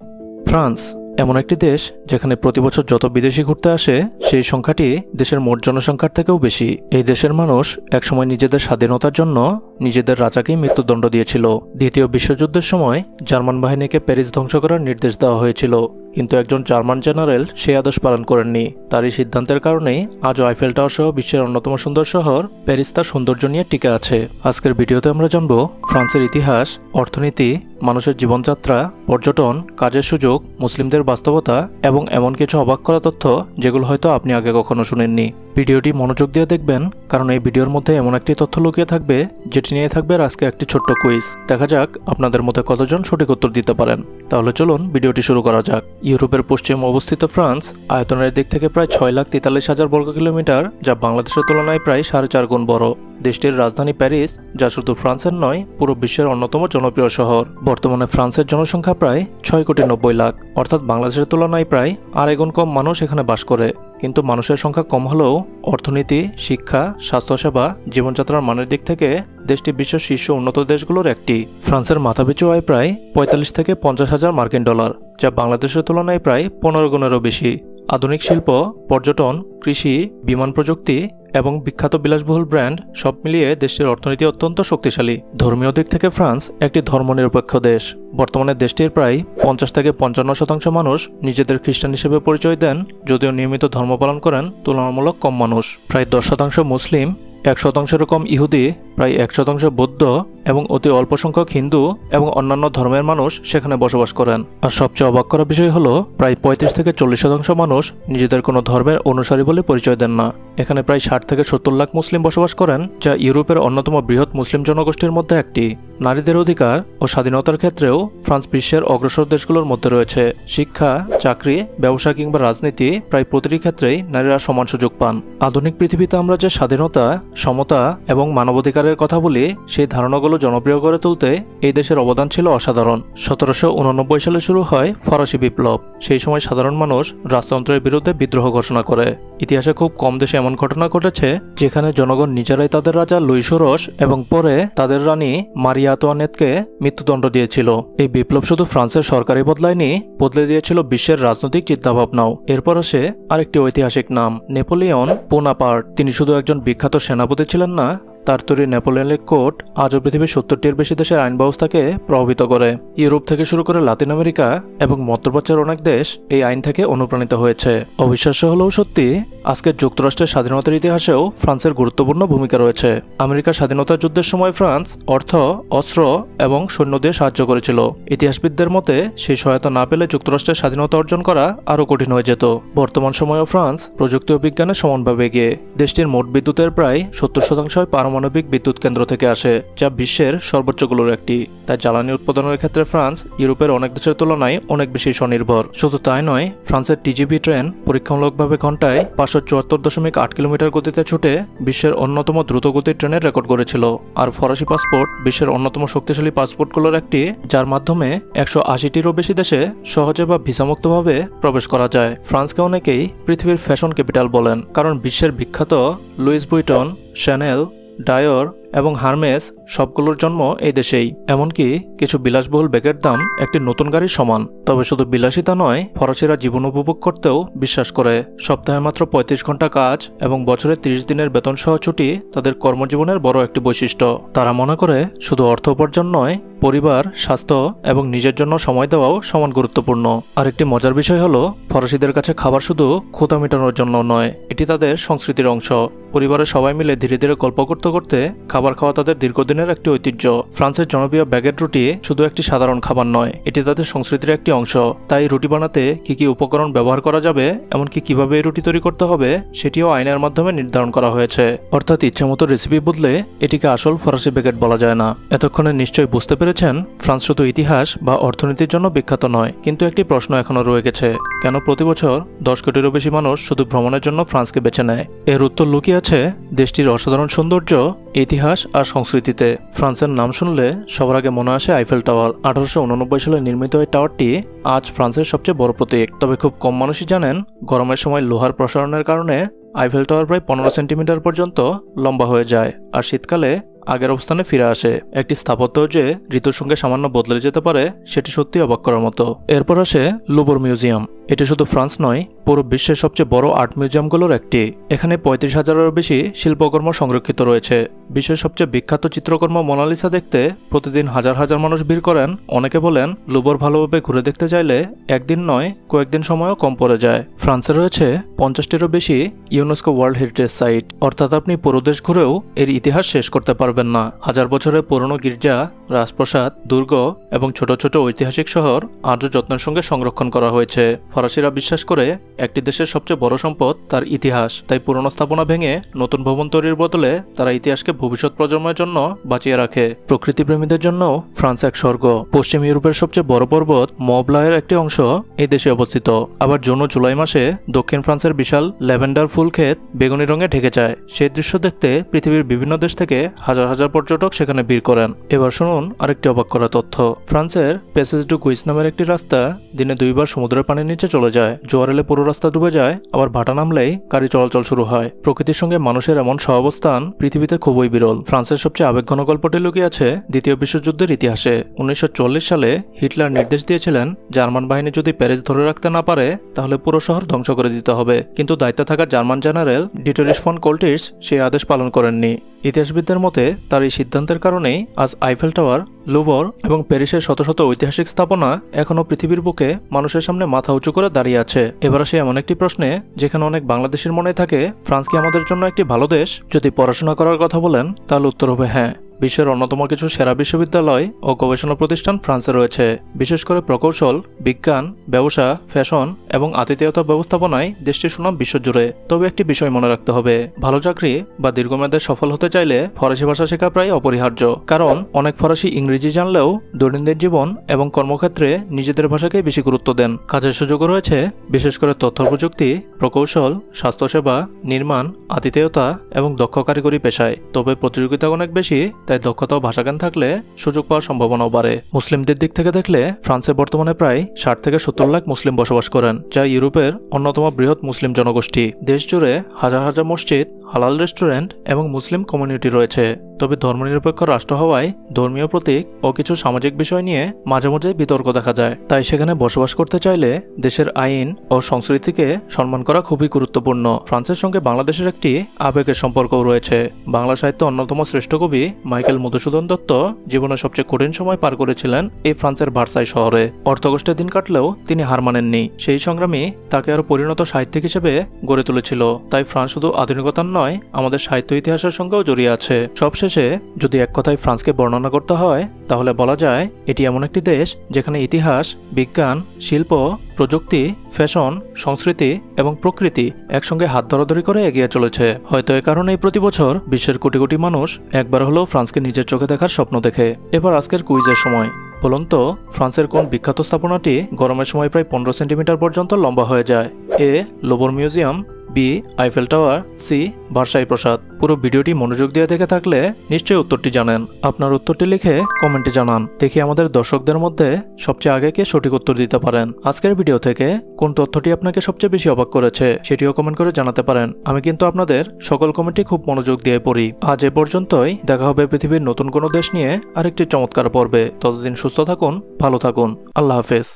France এমন একটি দেশ যেখানে প্রতি বছর যত বিদেশি ঘুরতে আসে সেই সংখ্যাটি দেশের মোট জনসংখ্যার থেকেও বেশি। এই দেশের মানুষ একসময় নিজেদের স্বাধীনতার জন্য নিজেদের রাজাকেই মৃত্যুদণ্ড দিয়েছিল। দ্বিতীয় বিশ্বযুদ্ধের সময় জার্মান বাহিনীকে প্যারিস ধ্বংস করার নির্দেশ দেওয়া হয়েছিল, কিন্তু একজন জার্মান জেনারেল সেই আদেশ পালন করেননি। তার এই সিদ্ধান্তের কারণেই আজও আইফেল টাওয়ার সহ বিশ্বের অন্যতম সুন্দর শহর প্যারিস তার সৌন্দর্য নিয়ে টিকে আছে। আজকের ভিডিওতে আমরা জানব ফ্রান্সের ইতিহাস, অর্থনীতি, মানুষের জীবনযাত্রা, পর্যটন, কাজের সুযোগ, মুসলিমদের বাস্তবতা এবং এমন কিছু অবাক করা তথ্য যেগুলো হয়তো আপনি আগে কখনো শুনেননি। ভিডিওটি মনোযোগ দিয়ে দেখবেন, কারণ এই ভিডিওর মধ্যে এমন একটি তথ্য লুকিয়ে থাকবে যেটি নিয়ে থাকবে আজকে একটি ছোট্ট কুইজ। দেখা যাক আপনাদের মধ্যে কতজন সঠিক উত্তর দিতে পারেন। তাহলে চলুন ভিডিওটি শুরু করা যাক। ইউরোপের পশ্চিমে অবস্থিত ফ্রান্স আয়তনের দিক থেকে প্রায় 6,43,000 বর্গ কিলোমিটার, যা বাংলাদেশের তুলনায় প্রায় 4.5 গুণ বড়। দেশটির রাজধানী প্যারিস, যা শুধু ফ্রান্সের নয় পুরো বিশ্বের অন্যতম জনপ্রিয় শহর। বর্তমানে ফ্রান্সের জনসংখ্যা প্রায় 6,90,00,000, অর্থাৎ বাংলাদেশের তুলনায় প্রায় 2.5 গুণ কম মানুষ এখানে বাস করে। কিন্তু মানুষের সংখ্যা কম হলেও অর্থনীতি, শিক্ষা, স্বাস্থ্যসেবা, জীবনযাত্রার মানের দিক থেকে দেশটি বিশ্বের শীর্ষ উন্নত দেশগুলোর একটি। ফ্রান্সের মাথাপিছু আয় প্রায় 45 থেকে 50,000 মার্কিন ডলার, যা বাংলাদেশের তুলনায় প্রায় 15 গুণেরও বেশি। আধুনিক শিল্প, পর্যটন, কৃষি, বিমান প্রযুক্তি এবং বিখ্যাত বিলাসবহুল ব্র্যান্ড সব মিলিয়ে দেশটির অর্থনীতি অত্যন্ত শক্তিশালী। ধর্মীয় দিক থেকে ফ্রান্স একটি ধর্মনিরপেক্ষ দেশ। বর্তমানে দেশটির প্রায় 50 থেকে 55% মানুষ নিজেদের খ্রিস্টান হিসেবে পরিচয় দেন, যদিও নিয়মিত ধর্ম পালন করেন তুলনামূলক কম মানুষ। প্রায় 10% মুসলিম, 1%-এরও কম ইহুদি, প্রায় 1% বৌদ্ধ এবং অতি অল্প সংখ্যক হিন্দু এবং অন্যান্য ধর্মের মানুষ সেখানে বসবাস করেন। আর সবচেয়ে অবাক করা বিষয় হলো প্রায় 35 থেকে 40% মানুষ নিজেদের কোনো ধর্মের অনুসারী বলে পরিচয় দেন না। এখানে প্রায় 60 থেকে 70 লাখ মুসলিম বসবাস করেন, যা ইউরোপের অন্যতম বৃহৎ মুসলিম জনগোষ্ঠীর মধ্যে একটি। নারীদের অধিকার ও স্বাধীনতার ক্ষেত্রেও ফ্রান্স বিশ্বের অগ্রসর দেশগুলোর মধ্যে রয়েছে। শিক্ষা, চাকরি, ব্যবসা কিংবা রাজনীতি প্রায় প্রতিটি ক্ষেত্রেই নারীরা সমান সুযোগ পান। আধুনিক পৃথিবীতে আমরা যে স্বাধীনতা, সমতা এবং মানবাধিকারের কথা বলি, সেই ধারণাগুলো জনপ্রিয় করে তুলতে এই দেশের অবদান ছিল অসাধারণ। 1789 সালে শুরু হয় ফরাসি বিপ্লব। সেই সময় সাধারণ মানুষ রাজতন্ত্রের বিরুদ্ধে বিদ্রোহ ঘোষণা করে। ইতিহাসে খুব কম দেশে এমন ঘটনা ঘটেছে যেখানে জনগণ নিজেরাই তাদের রাজা লুই ষোড়শ এবং পরে তাদের রানী মারিয়া আন্তোয়ানেতকে মৃত্যুদণ্ড দিয়েছিল। এই বিপ্লব শুধু ফ্রান্সের সরকারি বদলায়নি, বদলে দিয়েছিল বিশ্বের রাজনৈতিক চিন্তাভাবনাও। এরপর আসে আরেকটি ঐতিহাসিক নাম, নেপোলিয়ন বোনাপার্ট। তিনি শুধু একজন বিখ্যাত সেনাপতি ছিলেন না, তার তৈরি নেপোলিয়নের কোড আজও পৃথিবীর 70টির বেশি দেশের আইন ব্যবস্থাকে প্রভাবিত করে। ইউরোপ থেকে শুরু করে লাতিন আমেরিকা এবং মধ্যপ্রাচ্যের অনেক দেশ এই আইন থেকে অনুপ্রাণিত হয়েছে। অবিশ্বাস্য হলেও সত্যি, আজকের যুক্তরাষ্ট্রের স্বাধীনতার ইতিহাসেও ফ্রান্সের গুরুত্বপূর্ণ ভূমিকা রয়েছে। আমেরিকার স্বাধীনতা যুদ্ধের সময় ফ্রান্স অর্থ, অস্ত্র এবং সৈন্য দিয়ে সাহায্য করেছিল। ইতিহাসবিদদের মতে সেই সহায়তা না পেলে যুক্তরাষ্ট্রের স্বাধীনতা অর্জন করা আরও কঠিন হয়ে যেত। বর্তমান সময়েও ফ্রান্স প্রযুক্তি ও বিজ্ঞানে সমানভাবে এগিয়ে। দেশটির মোট বিদ্যুতের প্রায় 70% পারমাণবিক বিদ্যুৎ কেন্দ্র থেকে আসে, যা বিশ্বের সর্বোচ্চগুলোর একটি। তাই জ্বালানি উৎপাদনের ক্ষেত্রে ফ্রান্স ইউরোপের অনেক দেশের তুলনায় অনেক বেশি স্বনির্ভর। শুধু তাই নয়, ফ্রান্সের টিজিভি ট্রেন পরীক্ষামূলকভাবে ঘন্টায় 574.8 কিলোমিটার গতিতে ছুটে বিশ্বের অন্যতম দ্রুতগতির ট্রেনের রেকর্ড গড়েছিল। আর ফরাসি পাসপোর্ট বিশ্বের অন্যতম শক্তিশালী পাসপোর্টগুলোর একটি, যার মাধ্যমে 180টিরও বেশি দেশে সহজে বা ভিসামুক্তভাবে প্রবেশ করা যায়। ফ্রান্সকে অনেকেই পৃথিবীর ফ্যাশন ক্যাপিটাল বলেন, কারণ বিশ্বের বিখ্যাত লুইস বুইটন, শ্যানেল, ডায়র এবং হার্মেস সবগুলোর জন্ম এই দেশেই। এমনকি কিছু বিলাসবহুল ব্যাগের দাম একটি নতুন গাড়ির সমান। তবে শুধু বিলাসিতা নয়, ফরাসিরা জীবন উপভোগ করতেও বিশ্বাস করে। সপ্তাহে মাত্র 35 ঘন্টা কাজ এবং বছরে 30 দিনের বেতন সহ ছুটি তাদের কর্মজীবনের বড় একটি বৈশিষ্ট্য। তারা মনে করে শুধু অর্থ উপার্জন নয়, পরিবার, স্বাস্থ্য এবং নিজের জন্য সময় দেওয়াও সমান গুরুত্বপূর্ণ। আরেকটি মজার বিষয় হলো, ফরাসিদের কাছে খাবার শুধু ক্ষুধা মেটানোর জন্য নয়, এটি তাদের সংস্কৃতির অংশ। পরিবারের সবাই মিলে ধীরে ধীরে গল্প করতে করতে খাবার খাওয়া তাদের দীর্ঘদিনের একটি ঐতিহ্য। ফ্রান্সের জনপ্রিয় ব্যাগেট রুটি শুধু একটি সাধারণ খাবার নয়, এটি তাদের সংস্কৃতির একটি অংশ। তাই রুটি বানাতে কি কি উপকরণ ব্যবহার করা যাবে, এমনকি কিভাবে এই রুটি তৈরি করতে হবে, সেটিও আইনের মাধ্যমে নির্ধারণ করা হয়েছে। অর্থাৎ ইচ্ছামতো রেসিপি বদলে এটিকে আসল ফরাসি ব্যাগেট বলা যায় না। এতক্ষণে নিশ্চয়ই বুঝতে পেরেছেন, ফ্রান্স শুধু ইতিহাস বা অর্থনীতির জন্য বিখ্যাত নয়। কিন্তু একটি প্রশ্ন এখনো রয়ে গেছে, কেন প্রতি বছর 10 কোটিরও বেশি মানুষ শুধু ভ্রমণের জন্য ফ্রান্সকে বেছে নেয়? এর উত্তর লুকিয়ে আছে দেশটির অসাধারণ সৌন্দর্য, ইতিহাস আর সংস্কৃতিতে। ফ্রান্সের নাম শুনলে সবার আগে মনে আসে আইফেল টাওয়ার। 1889 সালে নির্মিত এই টাওয়ারটি আজ ফ্রান্সের সবচেয়ে বড় প্রতীক। তবে খুব কম মানুষই জানেন, গরমের সময় লোহার প্রসারণের কারণে আইফেল টাওয়ার প্রায় 15 সেন্টিমিটার পর্যন্ত লম্বা হয়ে যায়, আর শীতকালে আগের অবস্থানে ফিরে আসে। একটি স্থাপত্য যে ঋতুর সঙ্গে সামান্য বদলে যেতে পারে সেটি সত্যি অবাক করার মতো। এরপর আসে লুভর মিউজিয়াম। এটি শুধু ফ্রান্স নয়, পুরো বিশ্বের সবচেয়ে বড় আর্ট মিউজিয়ামগুলোর একটি। এখানে ৩৫,০০০-এরও বেশি শিল্পকর্ম সংরক্ষিত রয়েছে। বিশ্বের সবচেয়ে বিখ্যাত চিত্রকর্ম মোনালিসা দেখতে প্রতিদিন হাজার হাজার মানুষ ভিড় করেন। অনেকে বলেন লুভর ভালোভাবে ঘুরে দেখতে চাইলে একদিন নয়, কয়েকদিন সময়ও কম পড়ে যায়। ফ্রান্সে রয়েছে ৫০টিরও বেশি ইউনেস্কো ওয়ার্ল্ড হেরিটেজ সাইট, অর্থাৎ আপনি পুরো দেশ ঘুরেও এর ইতিহাস শেষ করতে পারবেন না। হাজার বছরের পুরনো গির্জা, রাজপ্রাসাদ, দুর্গ এবং ছোট ছোট ঐতিহাসিক শহর আজও যত্নের সঙ্গে সংরক্ষণ করা হয়েছে। ফরাসিরা বিশ্বাস করে একটি দেশের সবচেয়ে বড় সম্পদ তার ইতিহাস, তাই পুরনো স্থাপনা ভেঙে নতুন ভবন তৈরির বদলে তারা ইতিহাসকে ভবিষ্যৎ প্রজন্মের জন্য বাঁচিয়ে রাখে। প্রকৃতিপ্রেমীদের জন্য ফ্রান্স এক স্বর্গ। পশ্চিম ইউরোপের সবচেয়ে বড় পর্বত মবলায়ের একটি অংশ এই দেশে অবস্থিত। আবার জুন ও জুলাই মাসে দক্ষিণ ফ্রান্সের বিশাল ল্যাভেন্ডার ফুল ক্ষেত বেগুনি রঙে ঢেকে যায়। সেই দৃশ্য দেখতে পৃথিবীর বিভিন্ন দেশ থেকে হাজার হাজার পর্যটক সেখানে ভিড় করেন। এবার শুনুন আরেকটি অবাক করা তথ্য। ফ্রান্সের প্যাসেজ ডু গুইস নামের একটি রাস্তা দিনে 2 বার সমুদ্রের পানির নিচে চলে যায়। জোয়ার এলে পুরো রাস্তা ডুবে যায়, আবার ভাটা নামলেই গাড়ি চলাচল শুরু হয়। প্রকৃতির সঙ্গে মানুষের এমন সহাবস্থান পৃথিবীতে খুবই বিরল। ফ্রান্সের সবচেয়ে আবেগঘন গল্পটি লুকিয়ে আছে দ্বিতীয় বিশ্বযুদ্ধের ইতিহাসে। 1940 সালে হিটলার নির্দেশ দিয়েছিলেন জার্মান বাহিনী যদি প্যারিস ধরে রাখতে না পারে তাহলে পুরো শহর ধ্বংস করে দিতে হবে, কিন্তু দায়িত্বে থাকা জার্মান জেনারেল ডিটোরিস ফন কোল্টিস সেই আদেশ পালন করেননি। ইতিহাসবিদদের মতে তার এই সিদ্ধান্তের কারণেই আজ আইফেল টাওয়ার, লুভর এবং প্যারিসের শত শত ঐতিহাসিক স্থাপনা এখনও পৃথিবীর বুকে মানুষের সামনে মাথা উঁচু করে দাঁড়িয়ে আছে। এবার আসে এমন একটি প্রশ্নে যেখানে অনেক বাংলাদেশের মনে থাকে, ফ্রান্স কি আমাদের জন্য একটি ভালো দেশ? যদি পড়াশোনা করার কথা বলেন তাহলে উত্তর হবে হ্যাঁ। বিশ্বের অন্যতম কিছু সেরা বিশ্ববিদ্যালয় ও গবেষণা প্রতিষ্ঠান ফ্রান্সে রয়েছে। বিশেষ করে প্রকৌশল, বিজ্ঞান, ব্যবসা, ফ্যাশন এবং আতিথেয়তা ব্যবস্থাপনায় দেশটির সুনাম বিশ্বজুড়ে। তবে একটি বিষয় মনে রাখতে হবে, ভালো চাকরি বা দীর্ঘমেয়াদে সফল হতে চাইলে ফরাসি ভাষা শেখা প্রায় অপরিহার্য। কারণ অনেক ফরাসি ইংরেজি জানলেও দৈনন্দিন জীবন এবং কর্মক্ষেত্রে নিজেদের ভাষাকে বেশি গুরুত্ব দেন। কাজের সুযোগও রয়েছে, বিশেষ করে তথ্য প্রযুক্তি, প্রকৌশল, স্বাস্থ্যসেবা, নির্মাণ, আতিথেয়তা এবং দক্ষ কারিগরি পেশায়। তবে প্রতিযোগিতা অনেক বেশি, তাই দক্ষতা ও ভাষাজ্ঞান থাকলে সুযোগ পাওয়ার সম্ভাবনাও বাড়ে। মুসলিমদের দিক থেকে দেখলে ফ্রান্সে বর্তমানে প্রায় 60 থেকে 70 লাখ মুসলিম বসবাস করেন, যা ইউরোপের অন্যতম বৃহৎ মুসলিম জনগোষ্ঠী। দেশ জুড়ে হাজার হাজার মসজিদ, হালাল রেস্টুরেন্ট এবং মুসলিম কমিউনিটি রয়েছে। তবে ধর্মনিরপেক্ষ রাষ্ট্র হওয়ায় ধর্মীয় প্রতীক ও কিছু সামাজিক বিষয় নিয়ে মাঝে মাঝে বিতর্ক দেখা যায়। তাই সেখানে বসবাস করতে চাইলে দেশের আইন ও সংস্কৃতিকে সম্মান করা খুবই গুরুত্বপূর্ণ। ফ্রান্সের সঙ্গে বাংলাদেশের একটি আবেগের সম্পর্কও রয়েছে। বাংলা সাহিত্যে অন্যতম শ্রেষ্ঠ কবি মাইকেল মধুসূদন দত্ত জীবনের সবচেয়ে কঠিন সময় পার করেছিলেন এই ফ্রান্সের ভার্সাই শহরে। অর্থকষ্টের দিন কাটলেও তিনি হার মানেননি। সেই সংগ্রামী তাকে আরো পরিণত সাহিত্যিক হিসেবে গড়ে তুলেছিল। তাই ফ্রান্স শুধু আধুনিকতার নয়, আমাদের সাহিত্য ইতিহাসের সঙ্গেও জড়িয়ে আছে। সবশেষে যদি এক কথায় ফ্রান্সকে বর্ণনা করতে হয় তাহলে বলা যায় এটি এমন একটি দেশ যেখানে ইতিহাস, বিজ্ঞান, শিল্প, প্রযুক্তি, ফ্যাশন, সংস্কৃতি এবং প্রকৃতি একসঙ্গে হাত ধরাধরি করে এগিয়ে চলেছে। হয়তো এ কারণেই প্রতি বছর বিশ্বের কোটি কোটি মানুষ একবার হলেও ফ্রান্সকে নিজের চোখে দেখার স্বপ্ন দেখে। এবার আজকের কুইজের সময়। বলুন তো, ফ্রান্সের কোন বিখ্যাত স্থাপনাটি গরমের সময় প্রায় 15 সেন্টিমিটার পর্যন্ত লম্বা হয়ে যায়? A Louvre museum, B Eiffel tower, C Versailles প্রাসাদ। পুরো ভিডিওটি মনোযোগ দিয়ে দেখে থাকলে নিশ্চয়ই উত্তরটি জানেন। আপনার উত্তরটি লিখে কমেন্টে জানান, দেখি আমাদের দর্শকদের মধ্যে সবচেয়ে আগে কে সঠিক উত্তর দিতে পারেন। আজকের ভিডিও থেকে কোন তথ্যটি আপনাকে সবচেয়ে বেশি অবাক করেছে সেটিও কমেন্ট করে জানাতে পারেন। আমি কিন্তু আপনাদের সকল কমেন্টই খুব মনোযোগ দিয়ে পড়ি। আজ এ পর্যন্তই, দেখা হবে পৃথিবীর নতুন কোনো দেশ নিয়ে আরেকটি চমৎকার পর্বে। ততদিন সুস্থ থাকুন, ভালো থাকুন, আল্লাহ হাফেজ।